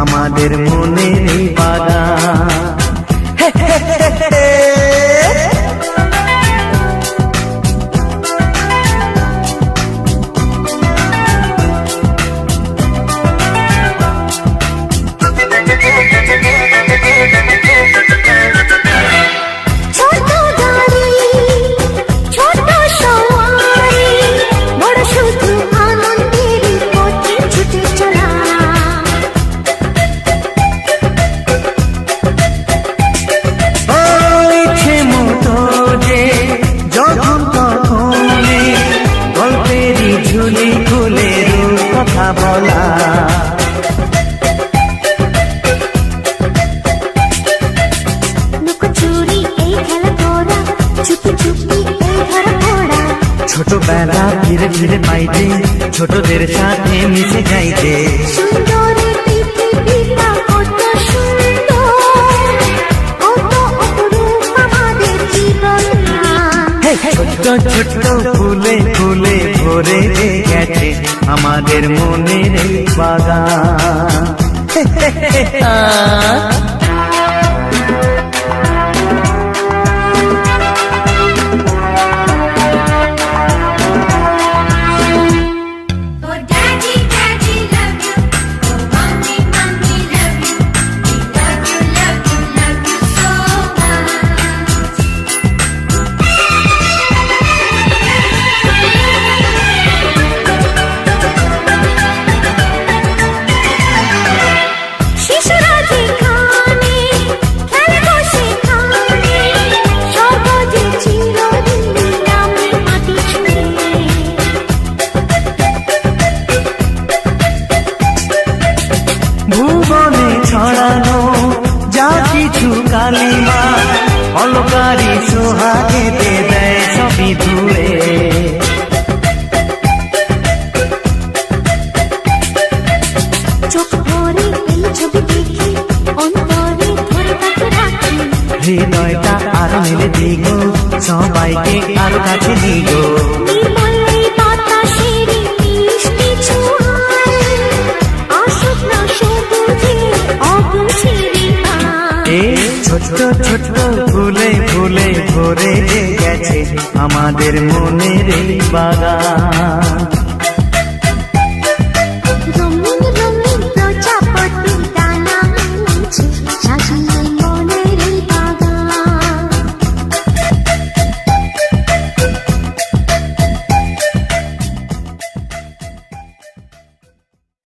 আমাদের মনের এই বাগান। ঝুলি খুলে কথা বলা লুকোচুরি এই খেলা করা, চুপি চুপি এই ধরা পড়া, ছোটবেলা ধীরে ধীরে পাইতে ছোটদের সাথে মিশে যাইতে। সুন্দরের পৃথিবীটা কত সুন্দর, কত অপরূপ আমাদের জীবন। ছোট্ট ছোট্ট ফুলে ফুলে ভরে গেছে আমাদের মনের এই বাগান। ভুবনে ছড়ানো যা কিছু কালিমা অলকারি সোহাগেতে দেয় সবই ধুয়ে। চোখ ভরে এই ছবি দেখি, অন্তরে ধরে তাকে রাখি, হৃদয়টা আরো মেলে দিগো, সবাইকে আরো কাছে দিগো। নির্মল এই বাতাসের মিষ্টি ছোঁয়ায় আসুক না সবুজে অগুনশিরি পায়। ছোট্ট ছোট্ট ফুলে ফুলে ভরে গেছে আমাদের মনের এই বাগান।